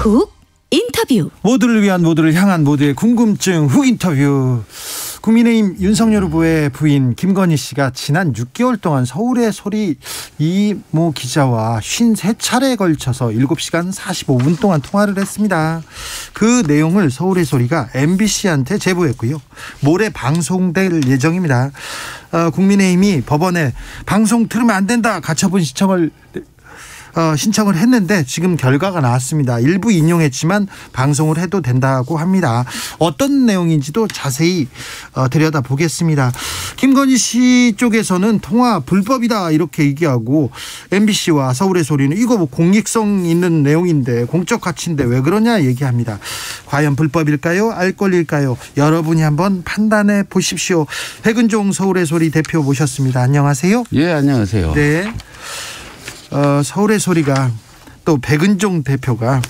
훅 인터뷰. 모두를 위한, 모두를 향한, 모두의 궁금증 훅 인터뷰. 국민의힘 윤석열 후보의 부인 김건희 씨가 지난 6개월 동안 서울의 소리 이모 기자와 53차례에 걸쳐서 7시간 45분 동안 통화를 했습니다. 그 내용을 서울의 소리가 MBC한테 제보했고요. 모레 방송될 예정입니다. 국민의힘이 법원에 방송 들으면 안 된다 가처분 신청을 했는데 지금 결과가 나왔습니다. 일부 인용했지만 방송을 해도 된다고 합니다. 어떤 내용인지도 자세히 들여다보겠습니다. 김건희 씨 쪽에서는 통화 불법이다 이렇게 얘기하고, MBC와 서울의 소리는 이거 뭐 공익성 있는 내용인데, 공적 가치인데 왜 그러냐 얘기합니다. 과연 불법일까요? 알 권리일까요? 여러분이 한번 판단해 보십시오. 백은종 서울의 소리 대표 모셨습니다. 안녕하세요. 예, 안녕하세요. 네. 서울의 소리가 또 백은종 대표가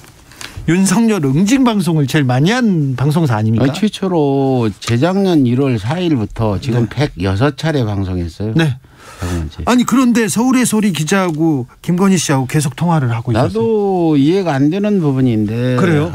윤석열 응징방송을 제일 많이 한 방송사 아닙니까? 최초로 재작년 1월 4일부터 지금 106차례 방송했어요. 네. 아니 그런데 서울의 소리 기자하고 김건희 씨하고 계속 통화를 하고 있었어요. 나도 이해가 안 되는 부분인데. 그래요?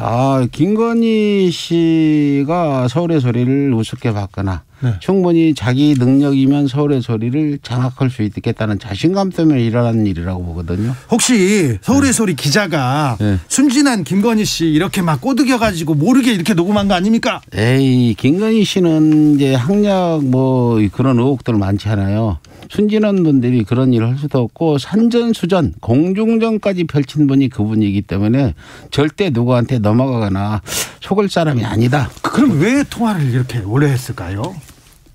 김건희 씨가 서울의 소리를 우습게 봤거나 충분히 자기 능력이면 서울의 소리를 장악할 수 있겠다는 자신감 때문에 일어나는 일이라고 보거든요. 혹시 서울의 소리 기자가 순진한 김건희 씨 이렇게 막 꼬드겨가지고 모르게 이렇게 녹음한 거 아닙니까? 에이, 김건희 씨는 이제 학력 뭐 그런 의혹들 많잖아요. 순진한 분들이 그런 일을 할 수도 없고, 산전수전 공중전까지 펼친 분이 그분이기 때문에 절대 누구한테 넘어가거나 속을 사람이 아니다. 그럼 왜 통화를 이렇게 오래 했을까요?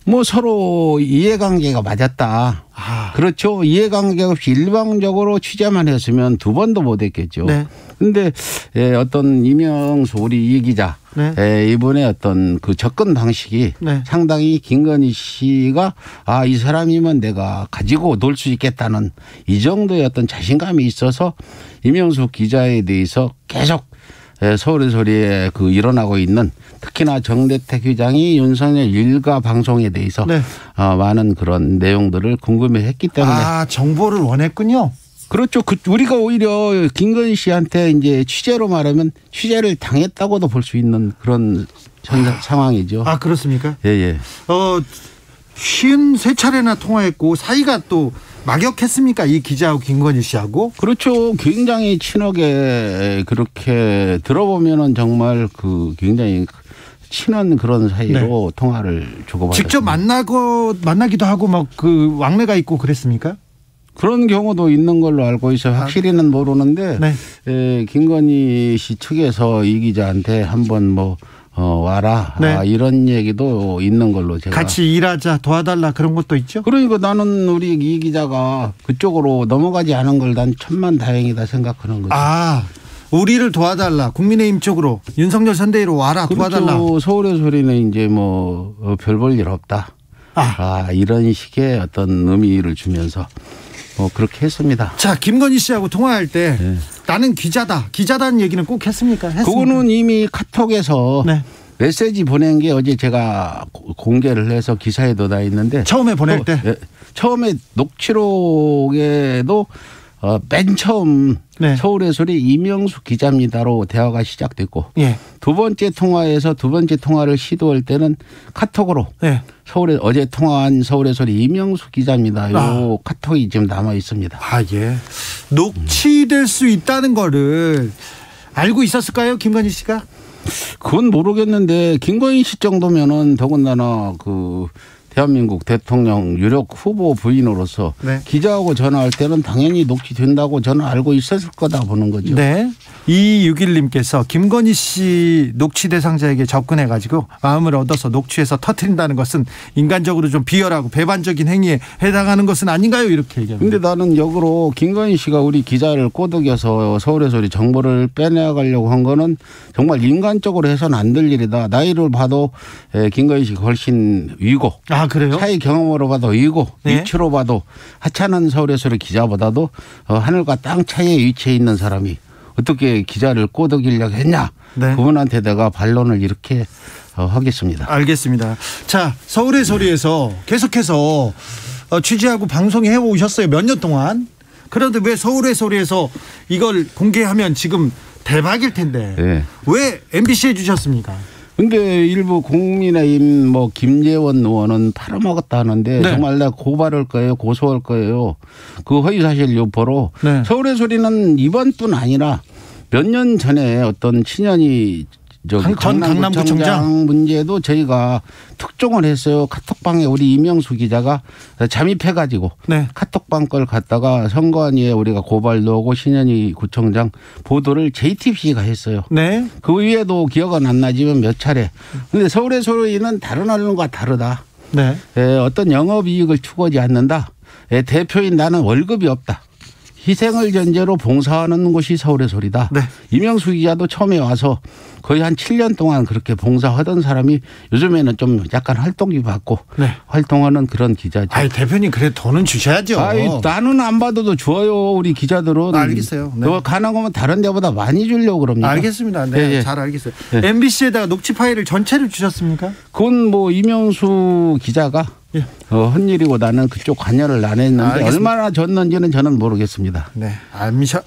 뭐 서로 이해관계가 맞았다. 그렇죠. 이해관계가 없이 일방적으로 취재만 했으면 두 번도 못 했겠죠. 그런데 어떤 이명수 우리 이 기자 이분의 어떤 그 접근 방식이 상당히 김건희 씨가 이 사람이면 내가 가지고 놀 수 있겠다는 이 정도의 어떤 자신감이 있어서 이명수 기자에 대해서 계속 서울의 소리에 그 일어나고 있는, 특히나 정대택 회장이 윤석열 일가 방송에 대해서 많은 그런 내용들을 궁금해했기 때문에 정보를 원했군요. 그렇죠. 우리가 오히려 김건희 씨한테 이제 취재로 말하면 취재를 당했다고도 볼 수 있는 그런 상황이죠. 그렇습니까? 예. 53차례나 통화했고 사이가 또 막역했습니까? 이 기자하고 김건희 씨하고? 그렇죠. 굉장히 친하게, 그렇게 들어보면은 정말 그 굉장히 친한 그런 사이로 통화를 주고받았습니다. 직접 만나기도 하고 막 그 왕래가 있고 그랬습니까? 그런 경우도 있는 걸로 알고 있어요. 확실히는 모르는데 김건희 씨 측에서 이 기자한테 한번 뭐 와라 이런 얘기도 있는 걸로 제가. 같이 일하자, 도와달라 그런 것도 있죠. 그러니까 나는 우리 이 기자가 그쪽으로 넘어가지 않은 걸 난 천만다행이다 생각하는 거죠. 우리를 도와달라, 국민의힘 쪽으로 윤석열 선대위로 와라, 도와달라. 그렇죠. 서울의 소리는 이제 뭐 별 볼 일 없다. 이런 식의 어떤 의미를 주면서 그렇게 했습니다. 자, 김건희 씨하고 통화할 때 나는 기자다는 얘기는 꼭 했습니까? 그거는 이미 카톡에서 메시지 보낸 게 어제 제가 공개를 해서 기사에도 다 있는데, 처음에 보낼 때 처음에 녹취록에도 맨 처음 서울의 소리 이명수 기자입니다로 대화가 시작됐고, 두 번째 통화를 시도할 때는 카톡으로 어제 통화한 서울의 소리 이명수 기자입니다. 요 카톡이 지금 남아 있습니다. 녹취될 수 있다는 거를 알고 있었을까요, 김건희 씨가? 그건 모르겠는데 김건희 씨 정도면은 더군다나 그 대한민국 대통령 유력 후보 부인으로서 기자하고 전화할 때는 당연히 녹취된다고 저는 알고 있었을 거다 보는 거죠. 2261님께서 김건희 씨 녹취 대상자에게 접근해가지고 마음을 얻어서 녹취해서 터뜨린다는 것은 인간적으로 좀 비열하고 배반적인 행위에 해당하는 것은 아닌가요? 이렇게 얘기합니다. 그런데 나는 역으로 김건희 씨가 우리 기자를 꼬드겨서 서울의 소리 정보를 빼내가려고 한 거는 정말 인간적으로 해서는 안 될 일이다. 나이를 봐도 김건희 씨가 훨씬 위고, 그래요? 사회 경험으로 봐도 위고, 위치로 봐도 하찮은 서울의 소리 기자보다도 하늘과 땅 차이에 위치해 있는 사람이 어떻게 기자를 꼬드기려고 했냐. 그분한테 내가 반론을 이렇게 하겠습니다. 알겠습니다. 자, 서울의 소리에서 계속해서 취재하고 방송해 오셨어요. 몇 년 동안. 그런데 왜 서울의 소리에서 이걸 공개하면 지금 대박일 텐데 네. 왜 MBC에 주셨습니까? 근데 일부 국민의힘 뭐 김재원 의원은 팔아먹었다 하는데 네. 정말 내가 고발할 거예요, 고소할 거예요. 그 허위사실 유포로 네. 서울의 소리는 이번뿐 아니라 몇 년 전에 어떤 친연이 전 강남구청장 문제도 저희가 특종을 했어요. 카톡방에 우리 이명수 기자가 잠입해가지고 네. 카톡방 걸 갖다가 선관위에 우리가 고발도 하고 신현희 구청장 보도를 JTBC가 했어요. 네. 그 위에도 기억은 안 나지만 몇 차례. 그런데 서울의 소리는 다른 언론과 다르다. 네. 어떤 영업이익을 추구하지 않는다. 대표인 나는 월급이 없다. 희생을 전제로 봉사하는 곳이 서울의 소리다. 네. 이명수 기자도 처음에 와서 거의 한 7년 동안 그렇게 봉사하던 사람이 요즘에는 좀 약간 활동기 받고 네. 활동하는 그런 기자죠. 아니 대표님 그래 돈은 주셔야죠. 아니, 나는 안 받아도 줘요. 우리 기자들은. 알겠어요. 네. 가능하면 다른 데보다 많이 주려고 그럽니다. 알겠습니다. 네, 네. 잘 알겠어요. 네. MBC에다가 녹취 파일을 전체를 주셨습니까? 그건 뭐 이명수 기자가 예. 한 일이고 나는 그쪽 관여를 안 했는데 얼마나 줬는지는 저는 모르겠습니다. 네, 알면서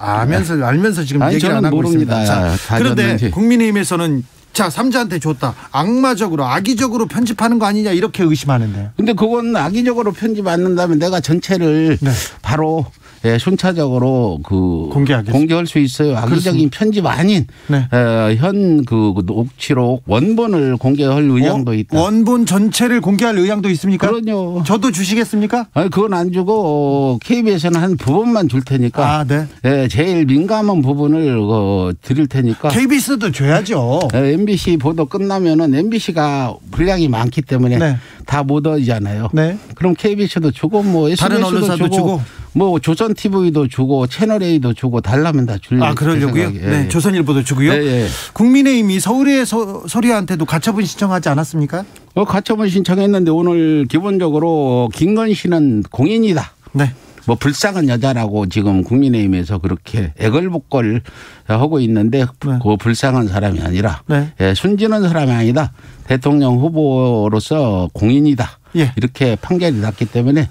지금 아니, 얘기를 안 하고 모릅니다. 있습니다. 자, 그런데 줬는지. 국민의힘에서는 자 삼자한테 줬다. 악마적으로 악의적으로 편집하는 거 아니냐 이렇게 의심하는데. 근데 그건 악의적으로 편집 안 한다면 내가 전체를 네. 바로 예, 순차적으로 공개할 수 있어요. 악의적인 편집 아닌 네. 현 그 녹취록 원본을 공개할 의향도 있다. 원본 전체를 공개할 의향도 있습니까? 그럼요. 저도 주시겠습니까? 아니, 그건 안 주고 KBS는 한 부분만 줄 테니까. 네. 예, 제일 민감한 부분을 드릴 테니까. KBS도 줘야죠. MBC 보도 끝나면은 MBC가 분량이 많기 때문에 네. 다 못 하잖아요. 네. 그럼 KBS도 주고 뭐 다른 언론사도 주고 뭐 조선 TV도 주고 채널 A도 주고 달라면 다 줄래요. 아 그러려고요? 네. 네. 조선일보도 주고요. 네, 네. 국민의힘이 서울의 소리한테도 가처분 신청하지 않았습니까? 가처분 신청했는데 오늘 기본적으로 김건희 씨는 공인이다. 네. 뭐 불쌍한 여자라고 지금 국민의힘에서 그렇게 애걸복걸 하고 있는데 네. 그 불쌍한 사람이 아니라 네. 순진한 사람이 아니다. 대통령 후보로서 공인이다. 예. 이렇게 판결이 났기 때문에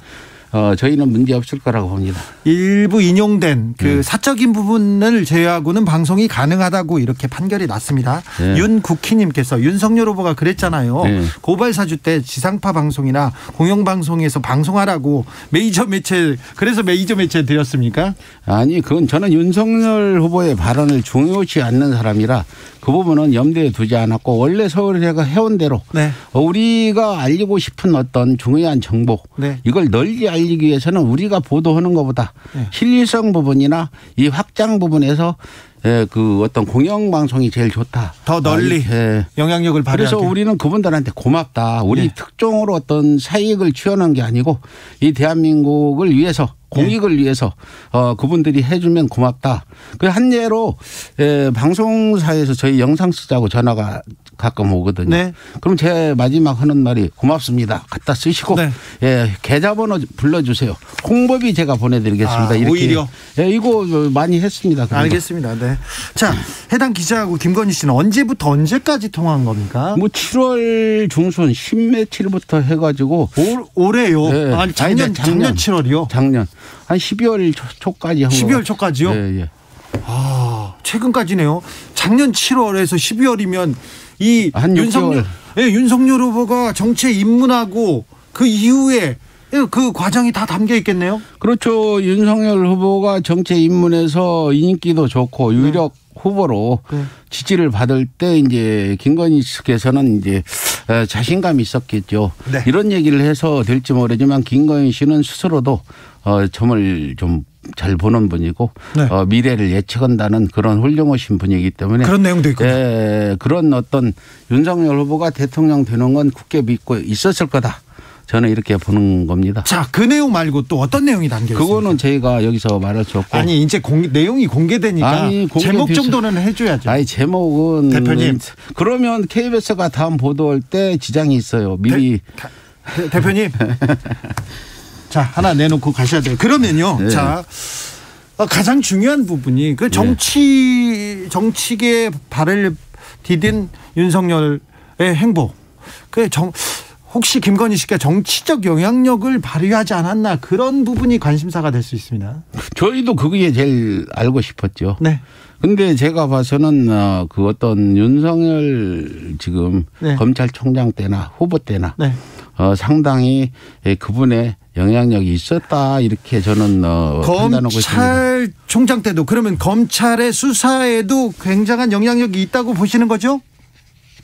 저희는 문제 없을 거라고 봅니다. 일부 인용된 그 사적인 부분을 제외하고는 방송이 가능하다고 이렇게 판결이 났습니다. 네. 윤국희님께서 윤석열 후보가 그랬잖아요. 네. 고발 사주 때 지상파 방송이나 공영방송에서 방송하라고 메이저 매체 그래서 메이저 매체에 드렸습니까? 아니 그건 저는 윤석열 후보의 발언을 중요시 않는 사람이라 그 부분은 염두에 두지 않았고 원래 서울시가 해온 대로 네. 우리가 알리고 싶은 어떤 중요한 정보 네. 이걸 널리 알리기 위해서는 우리가 보도하는 것보다 네. 실리성 부분이나 이 확장 부분에서 그 어떤 공영방송이 제일 좋다. 더 널리 영향력을 발휘하게. 그래서 우리는 그분들한테 고맙다. 우리 네. 특종으로 어떤 사익을 취하는 게 아니고 이 대한민국을 위해서 공익을 위해서 그분들이 해주면 고맙다. 그 한 예로 방송사에서 저희 영상 쓰자고 전화가 가끔 오거든요. 네. 그럼 제 마지막 하는 말이 고맙습니다. 갖다 쓰시고 네. 계좌번호 불러주세요. 홍보비 제가 보내드리겠습니다. 이렇게. 오히려. 이거 많이 했습니다. 그러니까. 알겠습니다. 네. 자, 해당 기자하고 김건희 씨는 언제부터 언제까지 통화한 겁니까? 뭐 7월 중순 10며칠부터 해가지고 올해요. 네. 아니 작년 7월이요. 작년 한 12월 초까지 한 12월 초까지요? 네, 예. 아 최근까지네요. 작년 7월에서 12월이면 이 윤석열 후보가 정치에 입문하고 그 이후에 그 과정이 다 담겨 있겠네요. 그렇죠. 윤석열 후보가 정치에 입문해서 인기도 좋고 유력 후보로 지지를 받을 때 이제 김건희 씨께서는 이제 자신감이 있었겠죠. 네. 이런 얘기를 해서 될지 모르지만 김건희 씨는 스스로도 점을 좀 잘 보는 분이고 네. 미래를 예측한다는 그런 훌륭하신 분이기 때문에 그런 내용도 있고 그런 어떤 윤석열 후보가 대통령 되는 건 굳게 믿고 있었을 거다. 저는 이렇게 보는 겁니다. 자, 그 내용 말고 또 어떤 내용이 담겨 있습니까? 그거는 저희가 여기서 말할 수 없고. 아니 이제 내용이 공개되니까 제목 정도는 해줘야죠. 아니 제목은 대표님 그러면 KBS가 다음 보도할 때 지장이 있어요. 미리 대표님. 자, 하나 내놓고 가셔야 돼요. 그러면요. 네. 자, 가장 중요한 부분이 그 정치계의 발을 디딘 윤석열의 행보. 혹시 김건희 씨가 정치적 영향력을 발휘하지 않았나 그런 부분이 관심사가 될 수 있습니다. 저희도 그게 제일 알고 싶었죠. 네. 근데 제가 봐서는 그 어떤 윤석열 지금 네. 검찰총장 때나 후보 때나 네. 상당히 그분의 영향력이 있었다 이렇게 저는 판단하고 있습니다. 검찰총장 때도 그러면 검찰의 수사에도 굉장한 영향력이 있다고 보시는 거죠?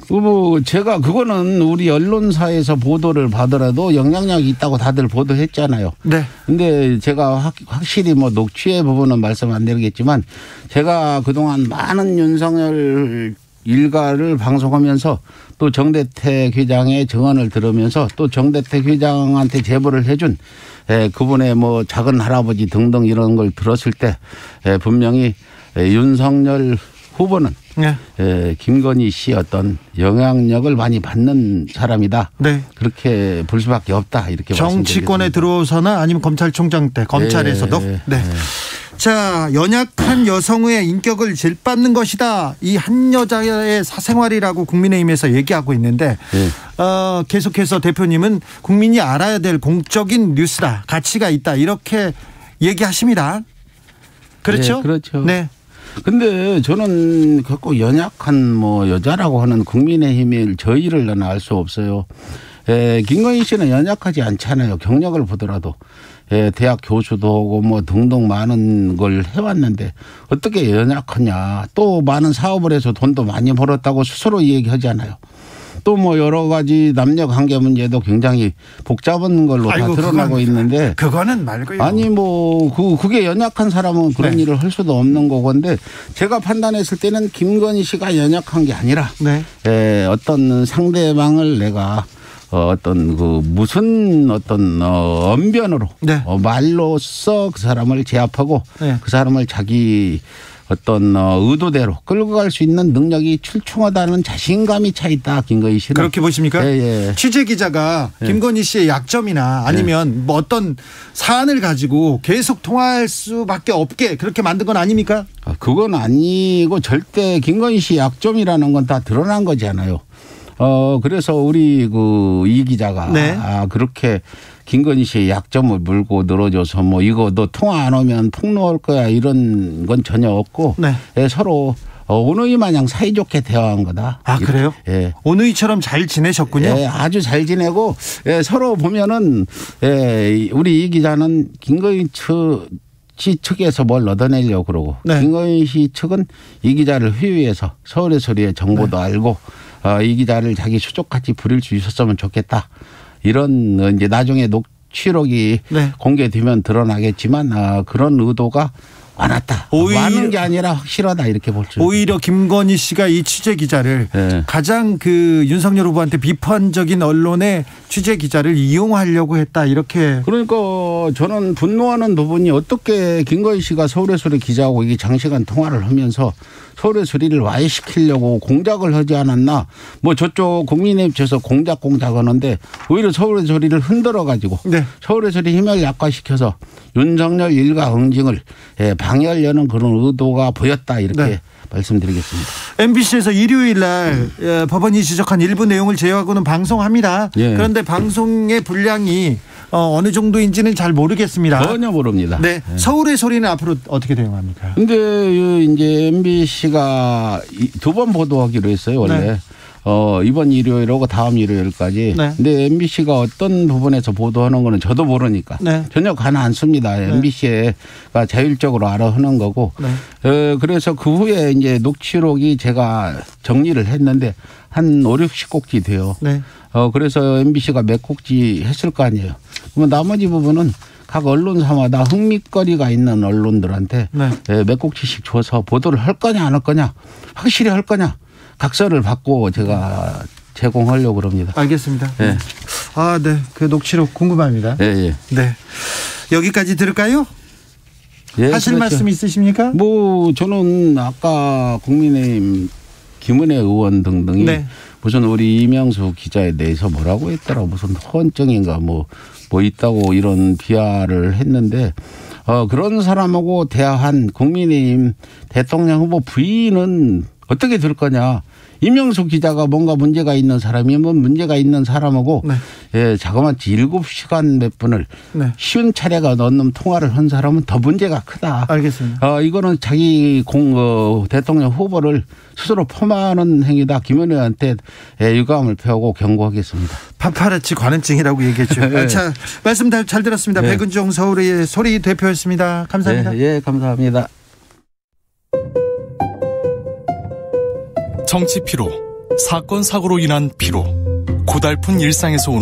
뭐 제가 그거는 우리 언론사에서 보도를 받더라도 영향력이 있다고 다들 보도했잖아요. 네. 근데 제가 확실히 뭐 녹취의 부분은 말씀 안 드리겠지만 제가 그동안 많은 윤석열 일가를 방송하면서 또 정대택 회장의 증언을 들으면서 또 정대택 회장한테 제보를 해준 그분의 뭐 작은 할아버지 등등 이런 걸 들었을 때 분명히 윤석열 후보는 네. 김건희 씨 어떤 영향력을 많이 받는 사람이다. 네. 그렇게 볼 수밖에 없다. 이렇게 정치권에 들어서나 아니면 검찰총장 때 검찰에서도. 네. 네. 자, 연약한 여성의 인격을 질받는 것이다. 이 한 여자의 사생활이라고 국민의힘에서 얘기하고 있는데 네. 계속해서 대표님은 국민이 알아야 될 공적인 뉴스다. 가치가 있다. 이렇게 얘기하십니다. 그렇죠? 네, 그렇죠. 네. 근데 저는 꼭 연약한 뭐 여자라고 하는 국민의힘의 저희를 나는 알 수 없어요. 김건희 씨는 연약하지 않잖아요. 경력을 보더라도. 대학 교수도 하고 뭐 등등 많은 걸 해왔는데 어떻게 연약하냐. 또 많은 사업을 해서 돈도 많이 벌었다고 스스로 얘기하잖아요. 또 뭐 여러 가지 남녀 관계 문제도 굉장히 복잡한 걸로 다 드러나고 있는데 그거는 말고요. 아니 뭐 그게 연약한 사람은 그런 네. 일을 할 수도 없는 거건데 제가 판단했을 때는 김건희 씨가 연약한 게 아니라 네. 어떤 상대방을 내가 어떤 그 무슨 어떤 언변으로 네. 말로써 그 사람을 제압하고 네. 그 사람을 자기 어떤 의도대로 끌고 갈 수 있는 능력이 출중하다는 자신감이 차 있다. 김건희 씨는. 그렇게 보십니까? 예. 취재 기자가 김건희 씨의 약점이나 아니면 뭐 어떤 사안을 가지고 계속 통화할 수밖에 없게 그렇게 만든 건 아닙니까? 그건 아니고 절대 김건희 씨 약점이라는 건 다 드러난 거잖아요. 그래서 우리 이 기자가 네. 그렇게 김건희 씨의 약점을 물고 늘어져서 뭐 이거 너 통화 안 오면 폭로할 거야 이런 건 전혀 없고 네. 서로 오누이 마냥 사이좋게 대화한 거다. 아 그래요? 예. 오누이처럼 잘 지내셨군요. 예, 아주 잘 지내고 서로 보면은 우리 이 기자는 김건희 씨 측에서 뭘 얻어내려고 그러고 네. 김건희 씨 측은 이 기자를 회유해서 서울의 소리의 정보도 네. 알고 이 기자를 자기 수족같이 부릴 수 있었으면 좋겠다. 이런 이제 나중에 녹취록이 네. 공개되면 드러나겠지만 그런 의도가 많았다. 많은 게 아니라 확실하다 이렇게 볼 수. 오히려 김건희 씨가 이 취재 기자를 네. 가장 그 윤석열 후보한테 비판적인 언론의 취재 기자를 이용하려고 했다 이렇게. 그러니까 저는 분노하는 부분이 어떻게 김건희 씨가 서울의 소리 기자하고 이게 장시간 통화를 하면서 서울의 소리를 와해시키려고 공작을 하지 않았나. 뭐 저쪽 국민의힘 측에서 공작하는데 오히려 서울의 소리를 흔들어 가지고 네. 서울의 소리 힘을 약화시켜서 윤석열 일가 응징을 방해하려는 그런 의도가 보였다 이렇게 네. 말씀드리겠습니다. MBC에서 일요일 날 법원이 지적한 일부 내용을 제외하고는 방송합니다. 예. 그런데 방송의 분량이 어느 정도인지는 잘 모르겠습니다. 전혀 모릅니다. 네, 예. 서울의 소리는 앞으로 어떻게 대응합니까? 근데 이제 MBC가 2번 보도하기로 했어요 원래. 네. 이번 일요일하고 다음 일요일까지. 네. 근데 MBC가 어떤 부분에서 보도하는 거는 저도 모르니까 네. 전혀 가는 않습니다. 네. MBC가 자율적으로 알아하는 거고. 네. 그래서 그 후에 이제 녹취록이 제가 정리를 했는데 한 5, 60곡지 돼요. 네. 그래서 MBC가 몇 곡지 했을 거 아니에요. 그러면 나머지 부분은 각 언론사마다 흥미거리가 있는 언론들한테 네. 몇 곡지씩 줘서 보도를 할 거냐 안 할 거냐 확실히 할 거냐. 각서를 받고 제가 제공하려고 그럽니다. 알겠습니다. 네. 네. 그 녹취록 궁금합니다. 네. 네. 여기까지 들을까요? 예, 하실 그렇죠. 말씀 있으십니까? 뭐 저는 아까 국민의힘 김은혜 의원 등등이 네. 무슨 우리 이명수 기자에 대해서 뭐라고 했더라 무슨 허언증인가 뭐 있다고 이런 비하를 했는데 그런 사람하고 대화한 국민의힘 대통령 후보 부인은 어떻게 될 거냐. 이명수 기자가 뭔가 문제가 있는 사람이면 문제가 있는 사람하고 네. 예, 자그마치 7시간 몇 분을 네. 쉬운 차례가 넘는 통화를 한 사람은 더 문제가 크다. 알겠습니다. 이거는 자기 대통령 후보를 스스로 폄하하는 행위다. 김현우한테 유감을 표하고 경고하겠습니다. 파파라치 관음증이라고 얘기했죠. 네. 자, 말씀 잘 들었습니다. 네. 백은종 서울의 소리 대표였습니다. 감사합니다. 네, 예, 감사합니다. 정치 피로, 사건 사고로 인한 피로, 고달픈 일상에서 오는